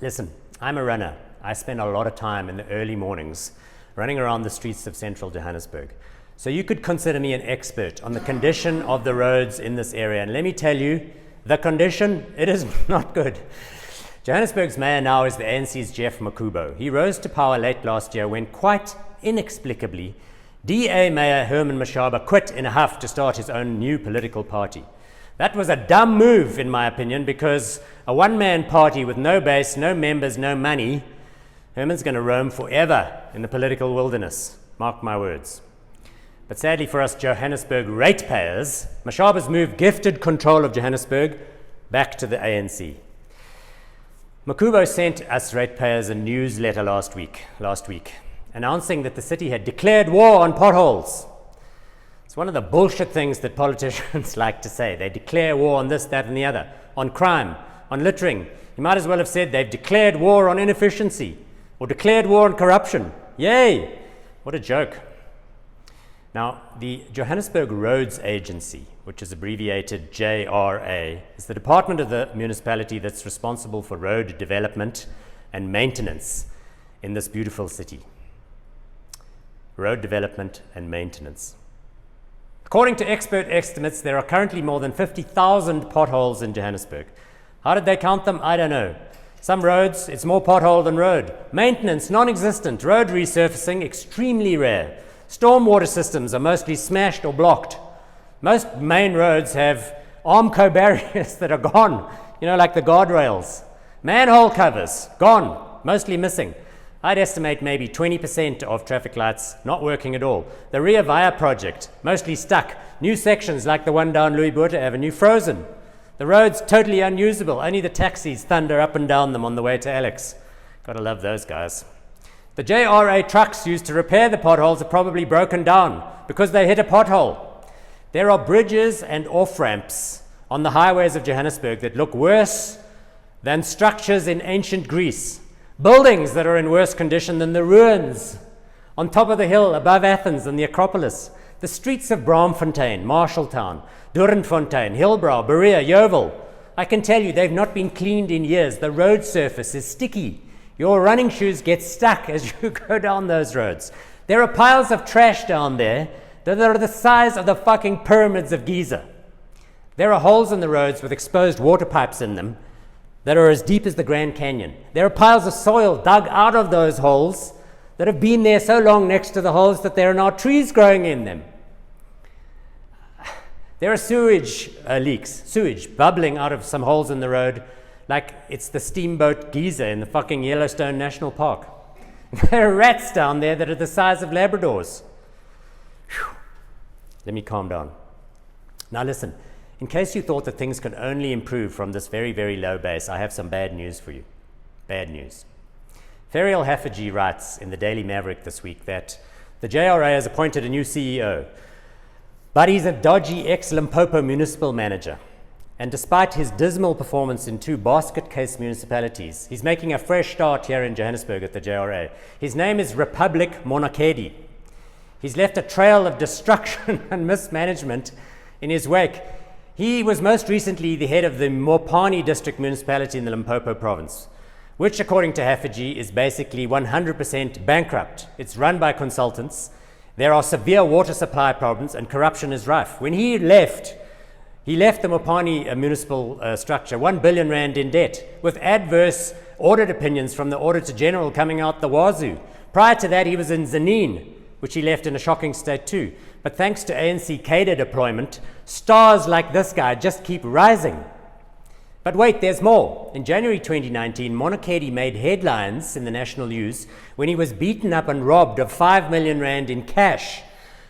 Listen, I'm a runner. I spend a lot of time in the early mornings running around the streets of central Johannesburg. So you could consider me an expert on the condition of the roads in this area. And let me tell you, the condition, it is not good. Johannesburg's mayor now is the ANC's Jeff Makubo. He rose to power late last year when, quite inexplicably, DA Mayor Herman Mashaba quit in a huff to start his own new political party. That was a dumb move, in my opinion, because a one-man party with no base, no members, no money, Herman's going to roam forever in the political wilderness. Mark my words. But sadly for us Johannesburg ratepayers, Mashaba's move gifted control of Johannesburg back to the ANC. Makubo sent us ratepayers a newsletter last week, announcing that the city had declared war on potholes. It's one of the bullshit things that politicians like to say. They declare war on this, that, and the other, on crime, on littering. You might as well have said they've declared war on inefficiency or declared war on corruption. Yay! What a joke. Now, the Johannesburg Roads Agency, which is abbreviated JRA, is the department of the municipality that's responsible for road development and maintenance in this beautiful city. Road development and maintenance. According to expert estimates, there are currently more than 50,000 potholes in Johannesburg. How did they count them? I don't know. Some roads, it's more pothole than road. Maintenance, non-existent. Road resurfacing, extremely rare. Stormwater systems are mostly smashed or blocked. Most main roads have Armco barriers that are gone, like the guardrails. Manhole covers, gone, mostly missing. I'd estimate maybe 20% of traffic lights not working at all. The Ria Via project, mostly stuck. New sections like the one down Louis Botha Avenue, frozen. The roads totally unusable. Only the taxis thunder up and down them on the way to Alex. Gotta love those guys. The JRA trucks used to repair the potholes are probably broken down because they hit a pothole. There are bridges and off-ramps on the highways of Johannesburg that look worse than structures in ancient Greece. Buildings that are in worse condition than the ruins on top of the hill above Athens and the Acropolis. The streets of Braamfontein, Marshalltown, Doornfontein, Hillbrow, Berea, Yeovil. I can tell you they've not been cleaned in years. The road surface is sticky. Your running shoes get stuck as you go down those roads. There are piles of trash down there that are the size of the fucking pyramids of Giza. There are holes in the roads with exposed water pipes in them that are as deep as the Grand Canyon. There are piles of soil dug out of those holes that have been there so long next to the holes that there are now trees growing in them. There are sewage leaks, sewage bubbling out of some holes in the road like it's the steamboat Giza in the fucking Yellowstone National Park. There are rats down there that are the size of Labradors. Whew. Let me calm down. Now listen. In case you thought that things could only improve from this very, very low base, I have some bad news for you. Bad news. Ferial Haffajee writes in the Daily Maverick this week that the JRA has appointed a new CEO, but he's a dodgy ex-Limpopo municipal manager. And despite his dismal performance in 2 basket case municipalities, he's making a fresh start here in Johannesburg at the JRA. His name is Republic Monakedi. He's left a trail of destruction and mismanagement in his wake. He was most recently the head of the Mopani district municipality in the Limpopo province, which according to Haffajee is basically 100% bankrupt. It's run by consultants. There are severe water supply problems and corruption is rife. When he left the Mopani municipal structure 1 billion rand in debt with adverse audit opinions from the Auditor General coming out the wazoo. Prior to that he was in Zanin, which he left in a shocking state too. But thanks to ANC cadre deployment, stars like this guy just keep rising. But wait, there's more. In January 2019, Monakedi made headlines in the national news when he was beaten up and robbed of 5 million rand in cash,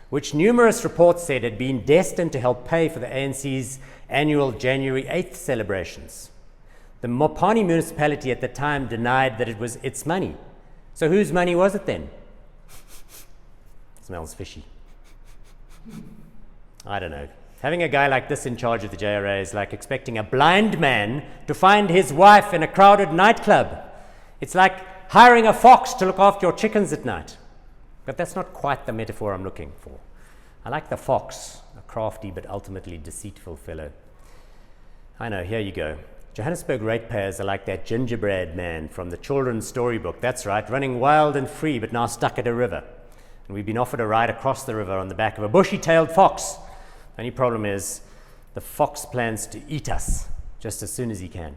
which numerous reports said had been destined to help pay for the ANC's annual January 8th celebrations. The Mopani municipality at the time denied that it was its money. So whose money was it then? Smells fishy. I don't know. Having a guy like this in charge of the JRA is like expecting a blind man to find his wife in a crowded nightclub. It's like hiring a fox to look after your chickens at night. But that's not quite the metaphor I'm looking for. I like the fox, a crafty but ultimately deceitful fellow. I know, here you go. Johannesburg ratepayers are like that gingerbread man from the children's storybook. That's right, running wild and free, but now stuck at a river. And we've been offered a ride across the river on the back of a bushy-tailed fox. The only problem is the fox plans to eat us just as soon as he can.